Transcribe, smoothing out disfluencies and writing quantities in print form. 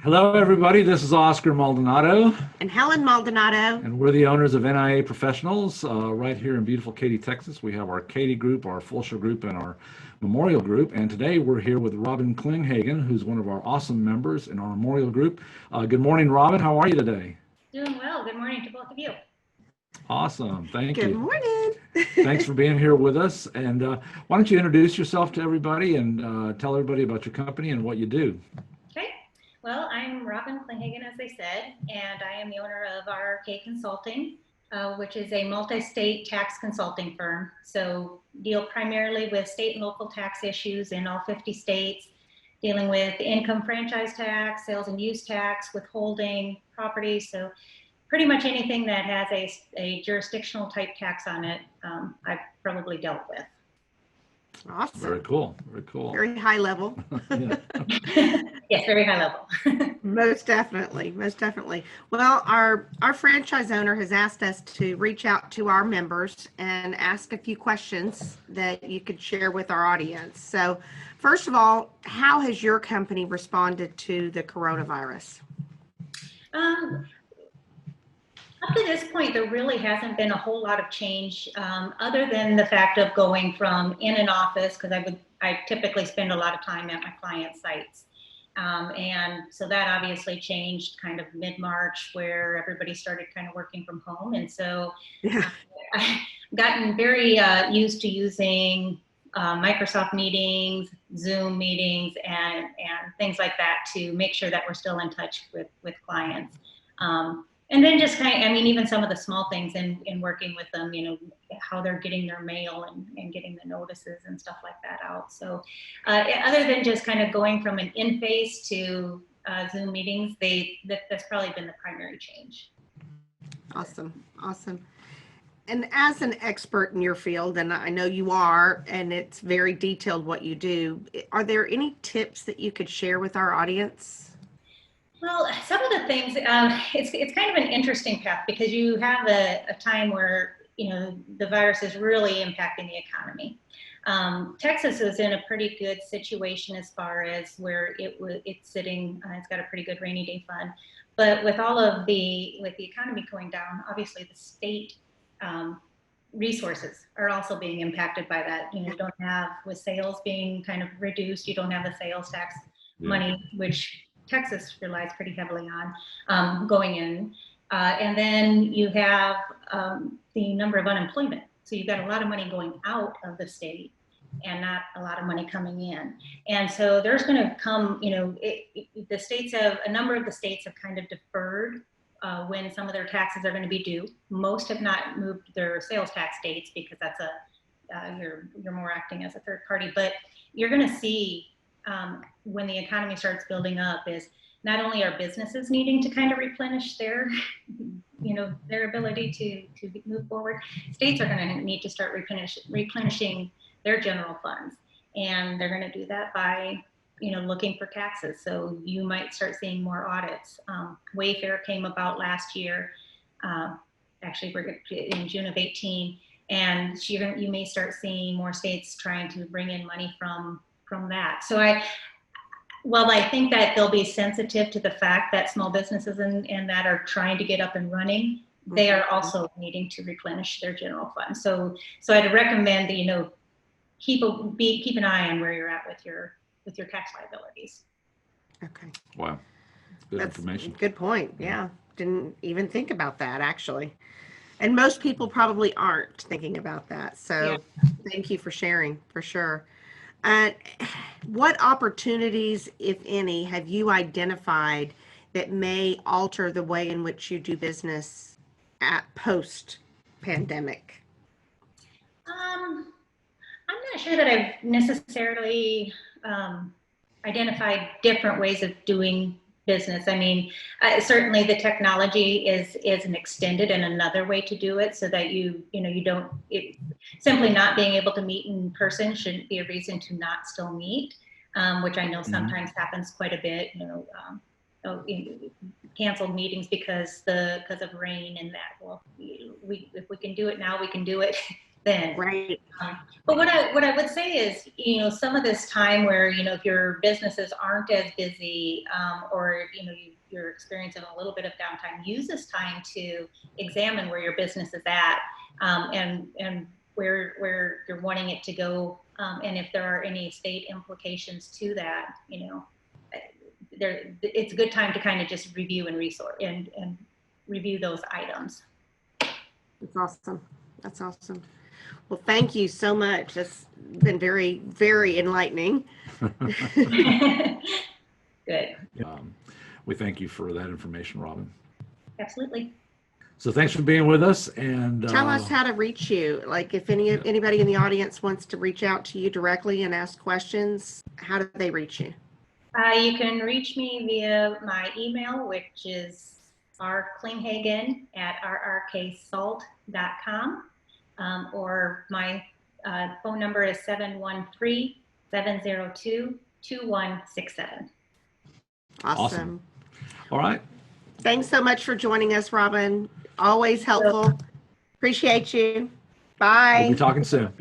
Hello, everybody. This is Oscar Maldonado, And Helen Maldonado. and we're the owners of NIA Professionals right here in beautiful Katy, Texas. We have our Katy group, our Full Show group, and our Memorial group. And today we're here with Robin Klinghagen, who's one of our awesome members in our Memorial group. Good morning, Robin. How are you today? Doing well. Good morning to both of you. Awesome. Thank Good you. morning. Thanks for being here with us. And why don't you introduce yourself to everybody and tell everybody about your company and what you do? Okay. Well, I'm Robin Klinghagen, as I said, and I am the owner of RRK Consulting, which is a multi-state tax consulting firm. So deal primarily with state and local tax issues in all 50 states, dealing with income franchise tax, sales and use tax, withholding, property. So pretty much anything that has a jurisdictional type tax on it, I've probably dealt with. Very Awesome. cool. Very cool. Very high level. Yeah. Yes, very high level. Most definitely. Most definitely. Well, our franchise owner has asked us to reach out to our members and ask a few questions that you could share with our audience. So, first of all, how has your company responded to the coronavirus? Um, Up to this point, there really hasn't been a whole lot of change, other than the fact of going from in an office, because I typically spend a lot of time at my client sites. And so that obviously changed kind of mid-March, where everybody started kind of working from home. And so Yeah. I've gotten very used to using Microsoft meetings, Zoom meetings, and things like that to make sure that we're still in touch with clients. And then just kind of, I mean, even some of the small things in working with them, how they're getting their mail and getting the notices and stuff like that out. So other than just kind of going from an in-face to Zoom meetings, that's probably been the primary change. Awesome. Awesome. And as an expert in your field, and I know you are, and it's very detailed what you do, are there any tips that you could share with our audience? Well, some of the things, it's kind of an interesting path because you have a time where, the virus is really impacting the economy. Texas is in a pretty good situation as far as where it's sitting. It's got a pretty good rainy day fund, but with the economy going down, obviously the state um, resources are also being impacted by that. You don't have, with sales being kind of reduced, you don't have the sales tax Yeah. money, which Texas relies pretty heavily on going in. And then you have the number of unemployment. So you've got a lot of money going out of the state and not a lot of money coming in. And so there's going to come, the states have, a number of the states have kind of deferred when some of their taxes are going to be due. Most have not moved their sales tax dates because that's you're more acting as a third party. But you're going to see when the economy starts building up is not only are businesses needing to kind of replenish their their ability to move forward, states are going to need to start replenishing their general funds, and they're going to do that by looking for taxes. So you might start seeing more audits. Wayfair came about last year, uh, actually we're in June of 18, and you may start seeing more states trying to bring in money from that. So well, I think that they'll be sensitive to the fact that small businesses and that are trying to get up and running, they are also needing to replenish their general fund. So I'd recommend that keep an eye on where you're at with your tax liabilities. Okay. Wow. Good That's a information. good point. Yeah. Didn't even think about that actually. And most people probably aren't thinking about that. Yeah. So thank you for sharing for sure. Uh, what opportunities, if any, have you identified that may alter the way in which you do business at post pandemic? I'm not sure that I've necessarily identified different ways of doing business. I mean, certainly the technology is an extended and another way to do it, so that you don't simply not being able to meet in person shouldn't be a reason to not still meet, which I know Mhm. sometimes happens quite a bit. Canceled meetings because of rain and that. Well, if we can do it now, we can do it then. Right. But what I would say is, some of this time where, if your businesses aren't as busy, or, you're experiencing a little bit of downtime, use this time to examine where your business is at, and where you're wanting it to go. And if there are any state implications to that, it's a good time to kind of just review and review those items. That's awesome. That's awesome. Well, thank you so much. It's been very, very enlightening. Good. We thank you for that information, Robin. Absolutely. So thanks for being with us, and Tell us how to reach you. Like if anybody in the audience wants to reach out to you directly and ask questions, how do they reach you? You can reach me via my email, which is rklinghagen@rrksalt.com, or my phone number is 713-702-2167. Awesome. All right. Thanks so much for joining us, Robin. Always helpful. Appreciate you. Bye. We'll be talking soon.